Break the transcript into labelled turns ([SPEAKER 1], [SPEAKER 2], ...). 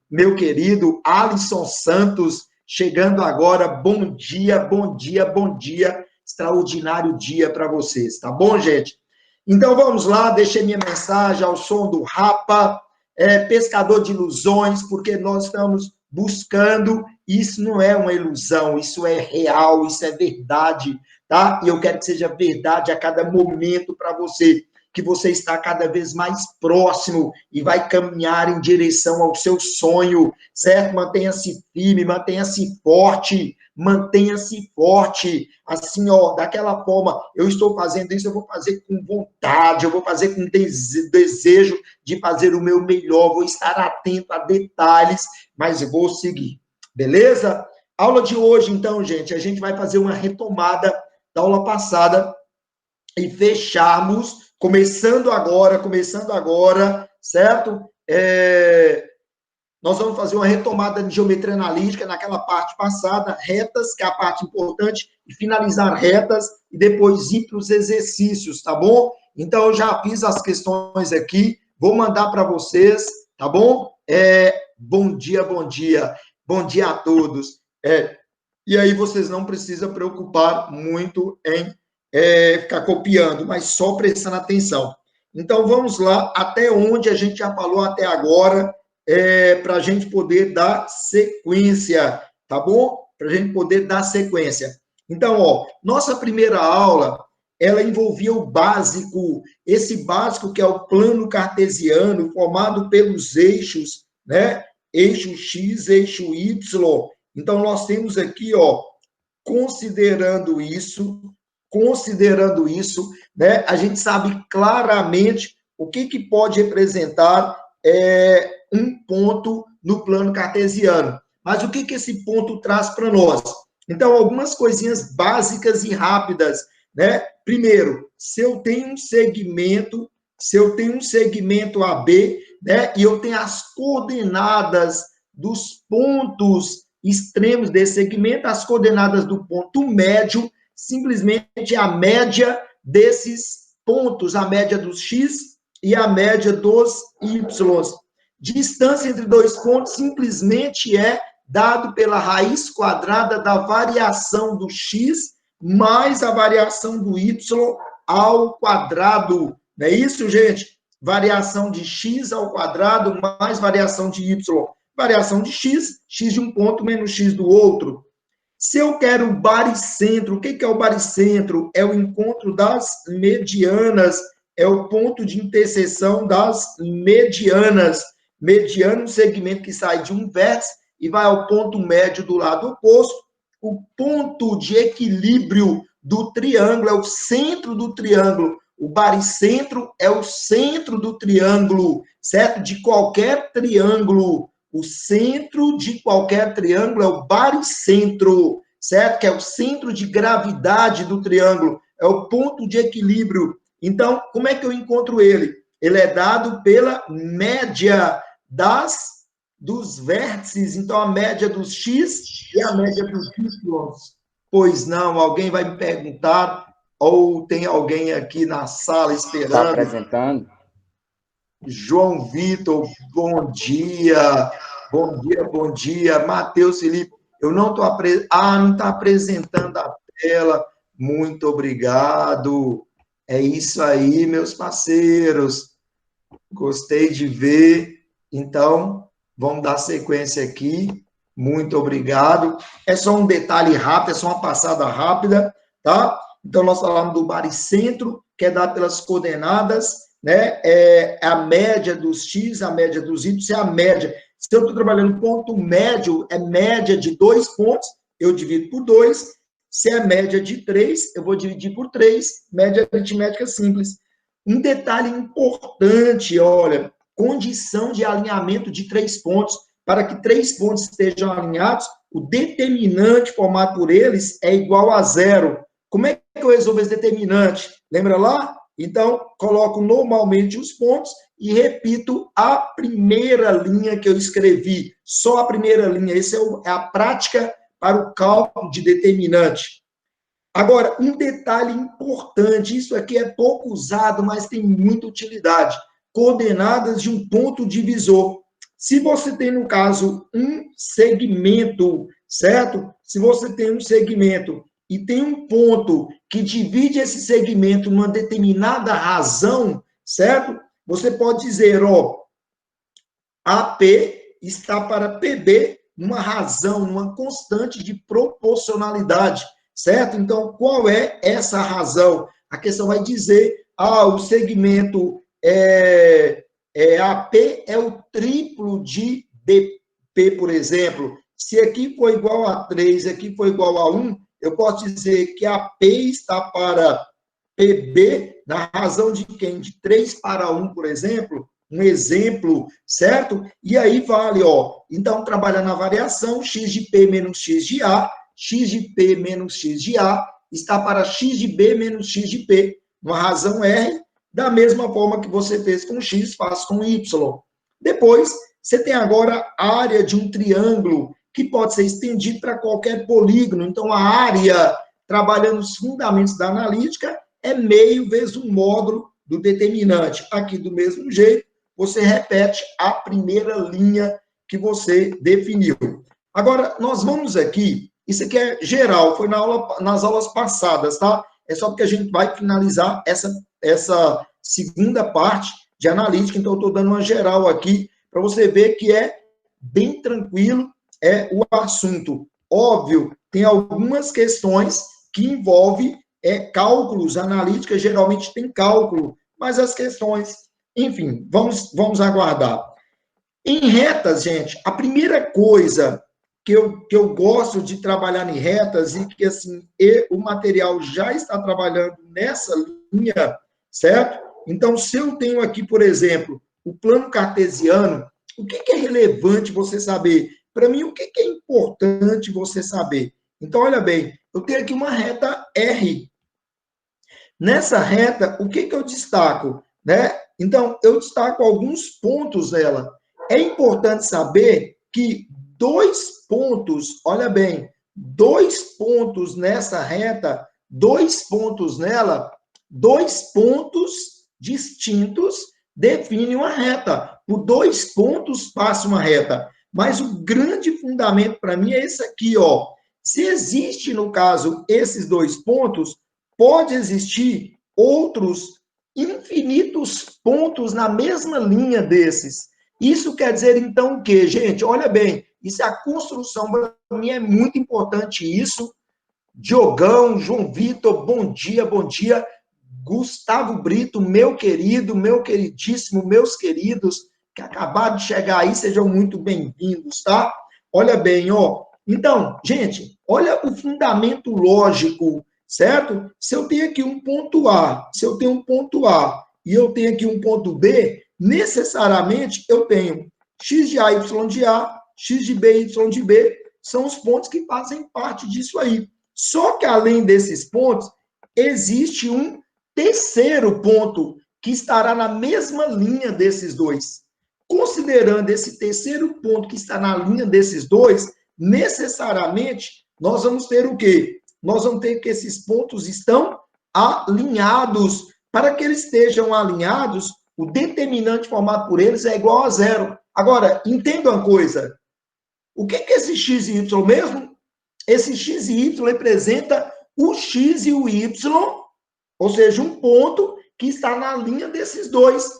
[SPEAKER 1] meu querido Alisson Santos, chegando agora. Bom dia, bom dia, bom dia. Extraordinário dia para vocês, tá bom, gente? Então vamos lá, deixei minha mensagem ao som do Rapa, pescador de ilusões, porque nós estamos buscando, isso não é uma ilusão, isso é real, isso é verdade, tá? E eu quero que seja verdade a cada momento para você, que você está cada vez mais próximo e vai caminhar em direção ao seu sonho, certo? Mantenha-se firme, mantenha-se forte, assim, ó, daquela forma, eu estou fazendo isso, eu vou fazer com vontade, eu vou fazer com desejo de fazer o meu melhor, vou estar atento a detalhes, mas eu vou seguir, beleza? Aula de hoje, então, gente, a gente vai fazer uma retomada da aula passada e fecharmos, começando agora, certo? Nós vamos fazer uma retomada de geometria analítica naquela parte passada, retas, que é a parte importante, e finalizar retas, e depois ir para os exercícios, tá bom? Então, eu já fiz as questões aqui, vou mandar para vocês, tá bom? Bom dia, bom dia. Bom dia a todos. E aí vocês não precisam preocupar muito em ficar copiando, mas só prestando atenção. Então, vamos lá, até onde a gente já falou até agora, para a gente poder dar sequência, tá bom? Para a gente poder dar sequência. Então, ó, nossa primeira aula, ela envolvia o básico, esse básico que é o plano cartesiano, formado pelos eixos, né? Eixo X, eixo Y. Então, nós temos aqui, ó, considerando isso, né? A gente sabe claramente o que pode representar um ponto no plano cartesiano. Mas o que esse ponto traz para nós? Então, algumas coisinhas básicas e rápidas, né? Primeiro, se eu tenho um segmento AB, né? E eu tenho as coordenadas dos pontos extremos desse segmento, as coordenadas do ponto médio, simplesmente a média desses pontos, a média dos x e a média dos y. Distância entre dois pontos simplesmente é dado pela raiz quadrada da variação do x mais a variação do y ao quadrado. Não é isso, gente? Variação de x ao quadrado mais variação de y. Variação de x, x de um ponto menos x do outro. Se eu quero o baricentro, o que é o baricentro? É o encontro das medianas, é o ponto de interseção das medianas. Mediano, um segmento que sai de um vértice e vai ao ponto médio do lado oposto. O ponto de equilíbrio do triângulo é o centro do triângulo. O baricentro é o centro do triângulo, certo? De qualquer triângulo. O centro de qualquer triângulo é o baricentro, certo? Que é o centro de gravidade do triângulo, é o ponto de equilíbrio. Então, como é que eu encontro ele? Ele é dado pela média dos vértices, então a média dos x e a média dos y. Pois não, alguém vai me perguntar, ou tem alguém aqui na sala esperando?
[SPEAKER 2] Está apresentando?
[SPEAKER 1] João Vitor, bom dia. Bom dia, bom dia. Matheus Felipe, eu não estou não está apresentando a tela. Muito obrigado. É isso aí, meus parceiros. Gostei de ver. Então, vamos dar sequência aqui. Muito obrigado. É só um detalhe rápido, é só uma passada rápida, tá? Então, nós falamos do baricentro, que é dado pelas coordenadas, né? É a média dos x, a média dos y, é a média. Se eu estou trabalhando ponto médio, é média de 2 pontos, eu divido por 2. Se é média de 3, eu vou dividir por 3. Média aritmética simples. Um detalhe importante, olha, condição de alinhamento de 3 pontos. Para que 3 pontos estejam alinhados, o determinante formado por eles é igual a 0. Como é que eu resolvo esse determinante? Lembra lá? Então, coloco normalmente os pontos e repito a primeira linha que eu escrevi. Só a primeira linha. Essa é a prática para o cálculo de determinante. Agora, um detalhe importante, isso aqui é pouco usado, mas tem muita utilidade. Coordenadas de um ponto divisor. Se você tem, no caso, um segmento, certo? Se você tem um segmento e tem um ponto que divide esse segmento numa determinada razão, certo? Você pode dizer, ó, AP está para PB numa razão, numa constante de proporcionalidade, certo? Então, qual é essa razão? A questão vai dizer, o segmento AP é o triplo de DP, por exemplo. Se aqui for igual a 3, aqui for igual a 1, eu posso dizer que AP está para PB na razão de quem? De 3 para 1, por exemplo, um exemplo, certo? E aí vale, ó, então trabalha na variação, x de P menos x de A, x de P menos x de A, está para x de B menos x de P, uma razão R, da mesma forma que você fez com x, faz com y. Depois, você tem agora a área de um triângulo, que pode ser estendido para qualquer polígono. Então, a área, trabalhando os fundamentos da analítica, é meio vezes um módulo do determinante. Aqui, do mesmo jeito, você repete a primeira linha que você definiu. Agora, nós vamos aqui, isso aqui é geral, foi nas aulas passadas, tá? É só porque a gente vai finalizar essa segunda parte de analítica, então eu estou dando uma geral aqui, para você ver que é bem tranquilo o assunto. Óbvio, tem algumas questões que envolvem cálculos, analítica geralmente tem cálculo, mas as questões, enfim, vamos aguardar. Em retas, gente, a primeira coisa que eu gosto de trabalhar em retas e que, assim, o material já está trabalhando nessa linha, certo? Então, se eu tenho aqui, por exemplo, o plano cartesiano, o que é relevante você saber? Para mim, o que é importante você saber? Então, olha bem, eu tenho aqui uma reta R. Nessa reta, o que eu destaco? Né? Então, eu destaco alguns pontos nela. É importante saber que 2 pontos, olha bem, 2 pontos nessa reta, 2 pontos nela, 2 pontos distintos definem uma reta. Por 2 pontos passa uma reta. Mas o grande fundamento para mim é esse aqui, ó. Se existe, no caso, esses 2 pontos, pode existir outros infinitos pontos na mesma linha desses. Isso quer dizer, então, o quê? Gente, olha bem, isso é a construção, para mim é muito importante isso. Diogão, João Vitor, bom dia, bom dia. Gustavo Brito, meu querido, meu queridíssimo, meus queridos, que acabaram de chegar aí, sejam muito bem-vindos, tá? Olha bem, ó. Então, gente, olha o fundamento lógico, certo? Se eu tenho aqui um ponto A, se eu tenho um ponto A e eu tenho aqui um ponto B, necessariamente eu tenho x de A, y de A, x de B, y de B, são os pontos que fazem parte disso aí. Só que além desses pontos, existe um terceiro ponto que estará na mesma linha desses dois. Considerando esse terceiro ponto que está na linha desses dois, necessariamente nós vamos ter o quê? Nós vamos ter que esses pontos estão alinhados. Para que eles estejam alinhados, o determinante formado por eles é igual a 0. Agora, entenda uma coisa. O que é esse x e y mesmo? Esse x e y representa o x e o y, ou seja, um ponto que está na linha desses dois.